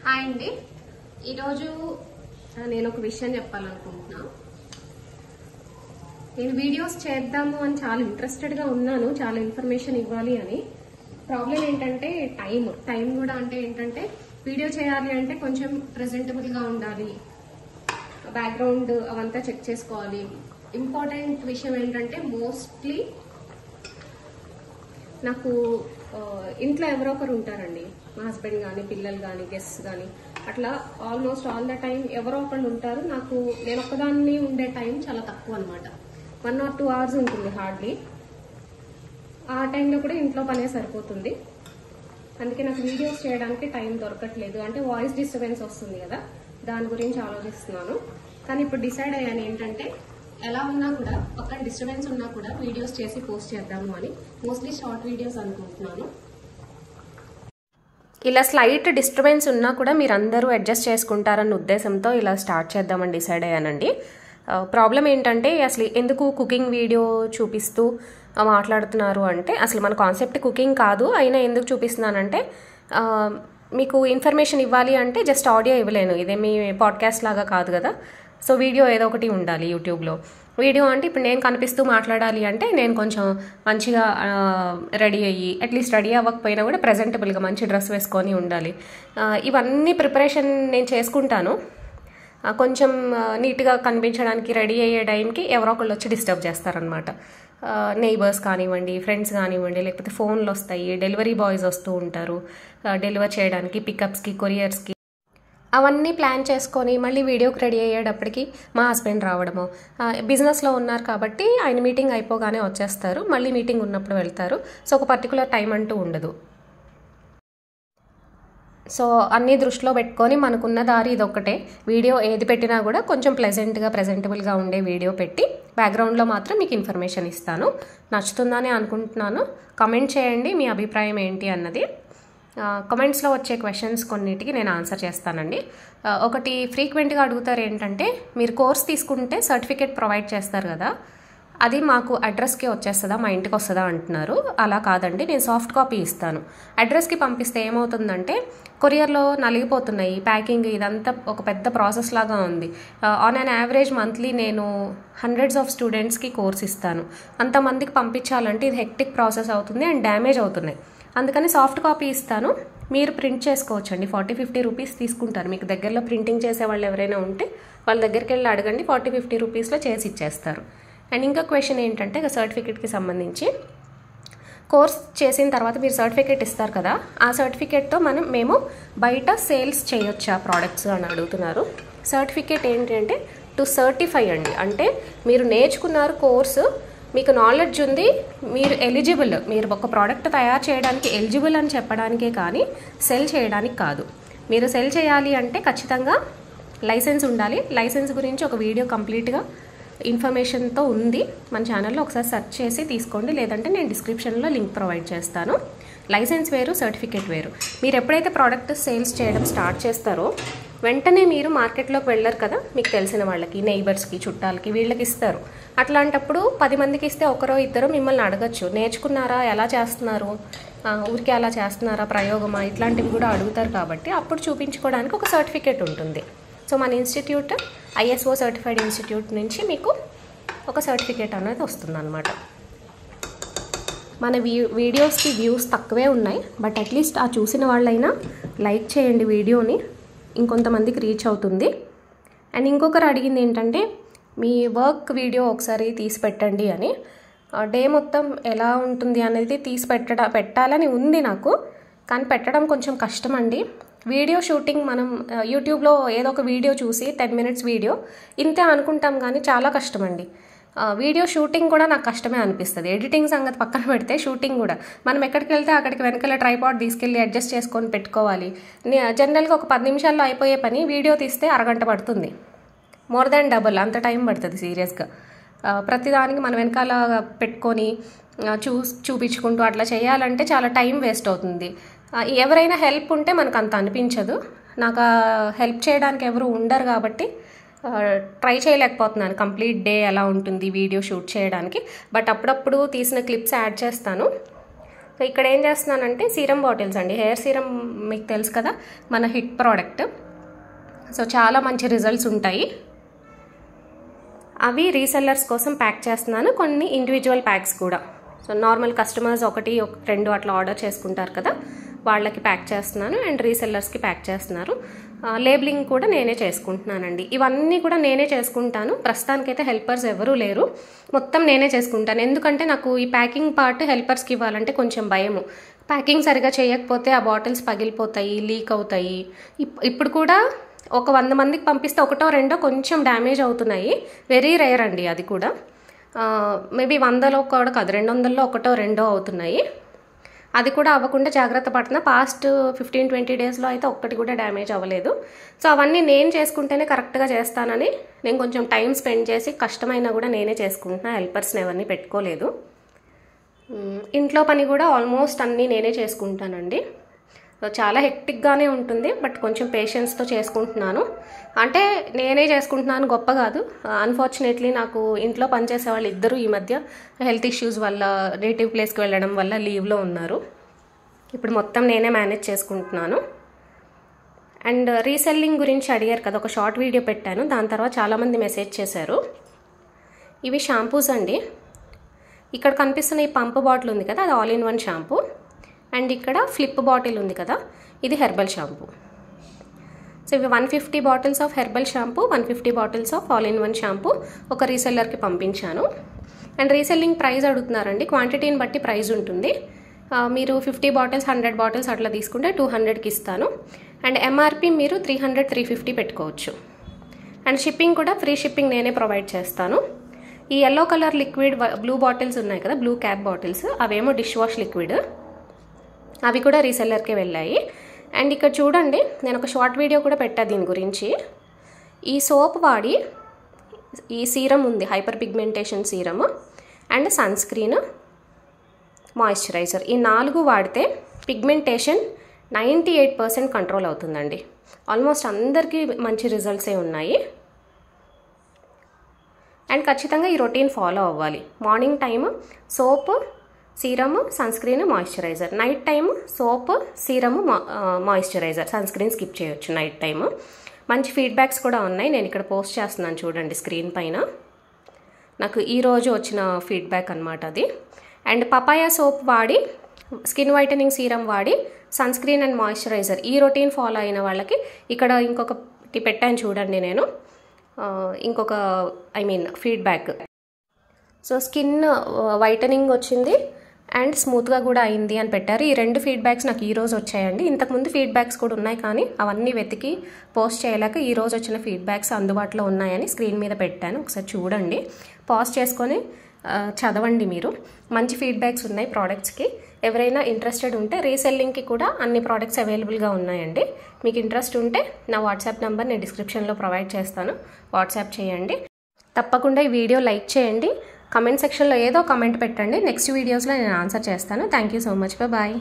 Hi అండి. ఈరోజు నేను ఒక విషయం చెప్పాలనుకుంటున్నా. నేను వీడియోస్ చేద్దాము అని చాలా ఇంట్రెస్టెడ్గా ఉన్నాను, చాలా ఇన్ఫర్మేషన్ ఇవ్వాలి అని. ప్రాబ్లం ఏంటంటే టైం కూడా. అంటే ఏంటంటే వీడియో చేయాలి అంటే కొంచెం ప్రెజెంటబుల్గా ఉండాలి, బ్యాక్గ్రౌండ్ అవంతా చెక్ చేసుకోవాలి. ఇంపార్టెంట్ విషయం ఏంటంటే మోస్ట్లీ నాకు ఇంట్లో ఎవరో ఒకరు ఉంటారండి, మా హస్బెండ్ కానీ పిల్లలు కానీ గెస్ట్స్ కానీ, అట్లా ఆల్మోస్ట్ ఆల్ ద టైం ఎవరో ఒకళ్ళు ఉంటారు. నేను ఒక్కదాన్ని ఉండే టైం చాలా తక్కువ అనమాట. 1 or 2 hours ఉంటుంది హార్డ్లీ. ఆ టైంలో కూడా ఇంట్లో పనే సరిపోతుంది. అందుకే నాకు వీడియోస్ చేయడానికి టైం దొరకట్లేదు. అంటే వాయిస్ డిస్టర్బెన్స్ వస్తుంది కదా, దాని గురించి ఆలోచిస్తున్నాను. కానీ ఇప్పుడు డిసైడ్ అయ్యాను ఏంటంటే ఎలా ఉన్నా కూడా, పక్కన డిస్టర్బెన్స్ ఉన్నా కూడా వీడియోస్ చేసి పోస్ట్ చేద్దాము అని. మోస్ట్లీ షార్ట్ వీడియోస్ అనుకుంటున్నాను. ఇలా స్లైట్ డిస్టర్బెన్స్ ఉన్నా కూడా మీరు అందరూ అడ్జస్ట్ చేసుకుంటారన్న ఉద్దేశంతో ఇలా స్టార్ట్ చేద్దామని డిసైడ్ అయ్యానండి. ప్రాబ్లం ఏంటంటే అసలు ఎందుకు కుకింగ్ వీడియో చూపిస్తూ మాట్లాడుతున్నారు అంటే, అసలు మన కాన్సెప్ట్ కుకింగ్ కాదు. అయినా ఎందుకు చూపిస్తున్నానంటే, మీకు ఇన్ఫర్మేషన్ ఇవ్వాలి అంటే జస్ట్ ఆడియో ఇవ్వలేను, ఇదేమీ పాడ్కాస్ట్ లాగా కాదు కదా. సో వీడియో ఏదో ఒకటి ఉండాలి యూట్యూబ్లో. వీడియో అంటే ఇప్పుడు నేను కనిపిస్తూ మాట్లాడాలి అంటే నేను కొంచెం మంచిగా రెడీ అయ్యి, అట్లీస్ట్ రెడీ అవ్వకపోయినా కూడా ప్రెజెంటబుల్గా మంచి డ్రెస్ వేసుకొని ఉండాలి. ఇవన్నీ ప్రిపరేషన్ నేను చేసుకుంటాను. కొంచెం నీట్గా కనిపించడానికి రెడీ అయ్యే టైంకి ఎవరో ఒకళ్ళు వచ్చి డిస్టర్బ్ చేస్తారనమాట. నైబర్స్ కానివ్వండి, ఫ్రెండ్స్ కానివ్వండి, లేకపోతే ఫోన్లు వస్తాయి, డెలివరీ బాయ్స్ వస్తూ ఉంటారు డెలివర్ చేయడానికి, పికప్స్కి, కొరియర్స్కి. అవన్నీ ప్లాన్ చేసుకొని మళ్ళీ వీడియోకి రెడీ అయ్యేటప్పటికి మా హస్బెండ్ రావడము. బిజినెస్లో ఉన్నారు కాబట్టి ఆయన మీటింగ్ అయిపోగానే వచ్చేస్తారు, మళ్ళీ మీటింగ్ ఉన్నప్పుడు వెళ్తారు. సో ఒక పర్టికులర్ టైం అంటూ ఉండదు. సో అన్నీ దృష్టిలో పెట్టుకొని మనకున్న దారి ఇదొక్కటే. వీడియో ఏది పెట్టినా కూడా కొంచెం ప్లెజెంట్గా, ప్రెజెంటబుల్గా ఉండే వీడియో పెట్టి బ్యాక్గ్రౌండ్లో మాత్రం మీకు ఇన్ఫర్మేషన్ ఇస్తాను. నచ్చుతుందని అనుకుంటున్నాను. కమెంట్ చేయండి మీ అభిప్రాయం ఏంటి అన్నది. కమెంట్స్లో వచ్చే క్వశ్చన్స్ కొన్నిటికి నేను ఆన్సర్ చేస్తానండి. ఒకటి ఫ్రీక్వెంట్గా అడుగుతారు ఏంటంటే, మీరు కోర్స్ తీసుకుంటే సర్టిఫికేట్ ప్రొవైడ్ చేస్తారు కదా, అది మాకు అడ్రస్కి వచ్చేస్తుందా, మా ఇంటికి వస్తుందా అంటున్నారు. అలా కాదండి, నేను సాఫ్ట్ కాపీ ఇస్తాను. అడ్రస్కి పంపిస్తే ఏమవుతుందంటే కొరియర్లో నలిగిపోతున్నాయి, ప్యాకింగ్ ఇదంతా ఒక పెద్ద ప్రాసెస్ లాగా ఉంది. ఆన్ అన్ యావరేజ్ మంత్లీ నేను హండ్రెడ్స్ ఆఫ్ స్టూడెంట్స్కి కోర్స్ ఇస్తాను. అంతమందికి పంపించాలంటే ఇది హెక్టిక్ ప్రాసెస్ అవుతుంది అండ్ డ్యామేజ్ అవుతున్నాయి. అందుకని సాఫ్ట్ కాపీ ఇస్తాను, మీరు ప్రింట్ చేసుకోవచ్చండి. 40-50 రూపీస్ తీసుకుంటారు. మీకు దగ్గరలో ప్రింటింగ్ చేసే వాళ్ళు ఎవరైనా ఉంటే వాళ్ళ దగ్గరికి వెళ్ళి అడగండి, 40-50 రూపీస్లో చేసి ఇచ్చేస్తారు. అండ్ ఇంకా క్వశ్చన్ ఏంటంటే, సర్టిఫికేట్కి సంబంధించి కోర్స్ చేసిన తర్వాత మీరు సర్టిఫికేట్ ఇస్తారు కదా, ఆ సర్టిఫికేట్తో మేము బయట సేల్స్ చేయొచ్చా ప్రోడక్ట్స్ అని అడుగుతున్నారు. సర్టిఫికేట్ ఏంటంటే టు సర్టిఫై అండి. అంటే మీరు నేర్చుకున్నారు కోర్సు, మీకు నాలెడ్జ్ ఉంది, మీరు ఎలిజిబుల్, మీరు ఒక ప్రోడక్ట్ తయారు చేయడానికి ఎలిజిబుల్ అని చెప్పడానికే కానీ సెల్ చేయడానికి కాదు. మీరు సెల్ చేయాలి అంటే ఖచ్చితంగా లైసెన్స్ ఉండాలి. లైసెన్స్ గురించి ఒక వీడియో కంప్లీట్గా ఇన్ఫర్మేషన్తో ఉంది మన ఛానల్లో, ఒకసారి సెర్చ్ చేసి తీసుకోండి, లేదంటే నేను డిస్క్రిప్షన్లో లింక్ ప్రొవైడ్ చేస్తాను. లైసెన్స్ వేరు, సర్టిఫికేట్ వేరు. మీరు ఎప్పుడైతే ప్రోడక్ట్ సేల్స్ చేయడం స్టార్ట్ చేస్తారో వెంటనే మీరు మార్కెట్లోకి వెళ్ళరు కదా, మీకు తెలిసిన వాళ్ళకి, నైబర్స్కి, చుట్టాలకి, వీళ్ళకి ఇస్తారు. అట్లాంటప్పుడు 10 మందికి ఇస్తే ఒకరో ఇద్దరు మిమ్మల్ని అడగచ్చు, నేర్చుకున్నారా, ఎలా చేస్తున్నారు, ఊరికి అలా చేస్తున్నారా, ప్రయోగమా, ఇట్లాంటివి కూడా అడుగుతారు. కాబట్టి అప్పుడు చూపించుకోవడానికి ఒక సర్టిఫికేట్ ఉంటుంది. సో మన ఇన్స్టిట్యూట్ ISO సర్టిఫైడ్ ఇన్స్టిట్యూట్ నుంచి మీకు ఒక సర్టిఫికేట్ అనేది వస్తుందన్నమాట. మన వీడియోస్కి వ్యూస్ తక్కువే ఉన్నాయి, బట్ అట్లీస్ట్ ఆ చూసిన వాళ్ళైనా లైక్ చేయండి వీడియోని, ఇంకొంతమందికి రీచ్ అవుతుంది. అండ్ ఇంకొకరు అడిగింది ఏంటంటే, మీ వర్క్ వీడియో ఒకసారి తీసి పెట్టండి అని. డే మొత్తం ఎలా ఉంటుంది అనేది తీసి పెట్టాలని ఉంది నాకు, కానీ పెట్టడం కొంచెం కష్టం అండి. వీడియో షూటింగ్ మనం యూట్యూబ్లో ఏదో ఒక వీడియో చూసి 10 minutes వీడియో ఇంతే అనుకుంటాం, కానీ చాలా కష్టం అండి. వీడియో షూటింగ్ కూడా నాకు కష్టమే అనిపిస్తుంది. ఎడిటింగ్ సంగతి పక్కన పెడితే షూటింగ్ కూడా మనం ఎక్కడికి వెళ్తే అక్కడికి వెనకాల ట్రైపాడ్ తీసుకెళ్ళి అడ్జస్ట్ చేసుకొని పెట్టుకోవాలి. జనరల్గా ఒక 10 నిమిషాల్లో అయిపోయే పని వీడియో తీస్తే అరగంట పడుతుంది, మోర్ దాన్ డబుల్ అంత టైం పడుతుంది సీరియస్గా. ప్రతిదానికి మనం వెనకాల పెట్టుకొని చూపించుకుంటూ అట్లా చేయాలంటే చాలా టైం వేస్ట్ అవుతుంది. ఎవరైనా హెల్ప్ ఉంటే మనకు అంత అనిపించదు. నాకు హెల్ప్ చేయడానికి ఎవరు ఉండరు కాబట్టి ట్రై చేయలేకపోతున్నాను కంప్లీట్ డే ఎలా ఉంటుంది వీడియో షూట్ చేయడానికి. బట్ అప్పుడప్పుడు తీసిన క్లిప్స్ యాడ్ చేస్తాను. సో ఇక్కడ ఏం చేస్తున్నానంటే సీరం బాటిల్స్ అండి, హెయిర్ సీరం మీకు తెలుసు కదా మన హిట్ ప్రోడక్ట్. సో చాలా మంచి రిజల్ట్స్ ఉంటాయి. అవి రీసెల్లర్స్ కోసం ప్యాక్ చేస్తున్నాను, కొన్ని ఇండివిజువల్ ప్యాక్స్ కూడా. సో నార్మల్ కస్టమర్స్ 1-2 అట్లా ఆర్డర్ చేసుకుంటారు కదా, వాళ్ళకి ప్యాక్ చేస్తున్నాను అండ్ రీసెల్లర్స్కి ప్యాక్ చేస్తున్నారు. లేబులింగ్ కూడా నేనే చేసుకుంటున్నానండి. ఇవన్నీ కూడా నేనే చేసుకుంటాను. ప్రస్తుతానికైతే హెల్పర్స్ ఎవరూ లేరు, మొత్తం నేనే చేసుకుంటాను. ఎందుకంటే నాకు ఈ ప్యాకింగ్ పార్ట్ హెల్పర్స్కి ఇవ్వాలంటే కొంచెం భయము. ప్యాకింగ్ సరిగా చేయకపోతే ఆ బాటిల్స్ పగిలిపోతాయి, లీక్ అవుతాయి. ఇప్పుడు కూడా ఒక 100 మందికి పంపిస్తే 1-2 కొంచెం డ్యామేజ్ అవుతున్నాయి. వెరీ రేర్ అండి అది కూడా. మేబీ 100లో కూడా కాదు, 200లో 1-2 అవుతున్నాయి. అది కూడా అవ్వకుండా జాగ్రత్త పడుతున్నా. పాస్ట్ 15-20 డేస్లో అయితే ఒక్కటి కూడా డ్యామేజ్ అవ్వలేదు. సో అవన్నీ నేను చేసుకుంటేనే కరెక్ట్గా చేస్తానని నేను కొంచెం టైం స్పెండ్ చేసి కష్టమైనా కూడా నేనే చేసుకుంటున్నా, హెల్పర్స్ని ఎవరిని పెట్టుకోలేదు. ఇంట్లో పని కూడా ఆల్మోస్ట్ అన్నీ నేనే చేసుకుంటానండి. సో చాలా హెక్టిక్గానే ఉంటుంది, బట్ కొంచెం పేషెన్స్తో చేసుకుంటున్నాను. అంటే నేనే చేసుకుంటున్నాను గొప్ప కాదు. అన్ఫార్చునేట్లీ నాకు ఇంట్లో పనిచేసే వాళ్ళు ఇద్దరు ఈ మధ్య హెల్త్ ఇష్యూస్ వల్ల నేటివ్ ప్లేస్కి వెళ్ళడం వల్ల లీవ్లో ఉన్నారు. ఇప్పుడు మొత్తం నేనే మేనేజ్ చేసుకుంటున్నాను. అండ్ రీసెల్లింగ్ గురించి అడిగారు కదా, ఒక షార్ట్ వీడియో పెట్టాను, దాని తర్వాత చాలామంది మెసేజ్ చేశారు. ఇవి షాంపూస్ అండి. ఇక్కడ కనిపిస్తున్న ఈ పంప్ బాటిల్ ఉంది కదా, అది all in one shampoo. And ఇక్కడ ఫ్లిప్ బాటిల్ ఉంది కదా, ఇది హెర్బల్ షాంపూ. సో ఇవి 150 bottles of herbal shampoo, 150 bottles of all in one shampoo ఒక రీసెల్లర్కి పంపించాను. అండ్ రీసెల్లింగ్ ప్రైస్ అడుగుతున్నారండి, క్వాంటిటీని బట్టి ప్రైస్ ఉంటుంది. మీరు 50 బాటిల్స్ 100 బాటిల్స్ అట్లా తీసుకుంటే 200కి ఇస్తాను. అండ్ ఎంఆర్పి మీరు 300-350 పెట్టుకోవచ్చు. అండ్ షిప్పింగ్ కూడా ఫ్రీ షిప్పింగ్ నేనే ప్రొవైడ్ చేస్తాను. ఈ yellow colour liquid blue bottles ఉన్నాయి కదా, బ్లూ క్యాప్ బాటిల్స్, అవేమో డిష్ వాష్ లిక్విడ్, అవి కూడా రీసెల్లర్కే వెళ్ళాయి. అండ్ ఇక్కడ చూడండి, నేను ఒక షార్ట్ వీడియో కూడా పెట్టా దీని గురించి. ఈ సోప్ వాడి ఈ సీరం ఉంది, hyperpigmentation serum and sunscreen, moisturiser, ఈ 4 వాడితే పిగ్మెంటేషన్ 98% కంట్రోల్ అవుతుందండి. ఆల్మోస్ట్ అందరికీ మంచి రిజల్ట్సే ఉన్నాయి. అండ్ ఖచ్చితంగా ఈ రొటీన్ ఫాలో అవ్వాలి. Morning time soap, serum, sunscreen, moisturiser. Night time soap, serum, moisturiser. Sunscreen skip చేయొచ్చు నైట్ టైమ్. మంచి ఫీడ్బ్యాక్స్ కూడా ఉన్నాయి, నేను ఇక్కడ పోస్ట్ చేస్తున్నాను చూడండి స్క్రీన్ పైన. నాకు ఈరోజు వచ్చిన ఫీడ్బ్యాక్ అనమాట అది. అండ్ పపాయా సోప్ వాడి, స్కిన్ వైటనింగ్ సీరమ్ వాడి, సన్ స్క్రీన్ అండ్ మాయిశ్చరైజర్ ఈ రొటీన్ ఫాలో అయిన వాళ్ళకి ఇక్కడ ఇంకొకటి పెట్టాను చూడండి నేను, ఇంకొక ఫీడ్బ్యాక్. సో స్కిన్ వైటనింగ్ వచ్చింది అండ్ స్మూత్గా కూడా అయింది అని పెట్టారు. ఈ 2 ఫీడ్బ్యాక్స్ నాకు ఈరోజు వచ్చాయండి. ఇంతకుముందు ఫీడ్బ్యాక్స్ కూడా ఉన్నాయి, కానీ అవన్నీ వెతికి పోస్ట్ చేయలేక ఈరోజు వచ్చిన ఫీడ్బ్యాక్స్ అందుబాటులో ఉన్నాయని స్క్రీన్ మీద పెట్టాను. ఒకసారి చూడండి, పాజ్ చేసుకొని చదవండి. మీరు మంచి ఫీడ్బ్యాక్స్ ఉన్నాయి ప్రోడక్ట్స్కి. ఎవరైనా ఇంట్రెస్టెడ్ ఉంటే రీసెల్లింగ్కి కూడా అన్ని ప్రోడక్ట్స్ అవైలబుల్గా ఉన్నాయండి. మీకు ఇంట్రెస్ట్ ఉంటే నా వాట్సాప్ నెంబర్ నేను డిస్క్రిప్షన్లో ప్రొవైడ్ చేస్తాను, వాట్సాప్ చేయండి. తప్పకుండా ఈ వీడియో లైక్ చేయండి, కమెంట్ సెక్షన్లో ఏదో కమెంట్ పెట్టండి. నెక్స్ట్ వీడియోస్లో నేను ఆన్సర్ చేస్తాను. Thank you so much, bye.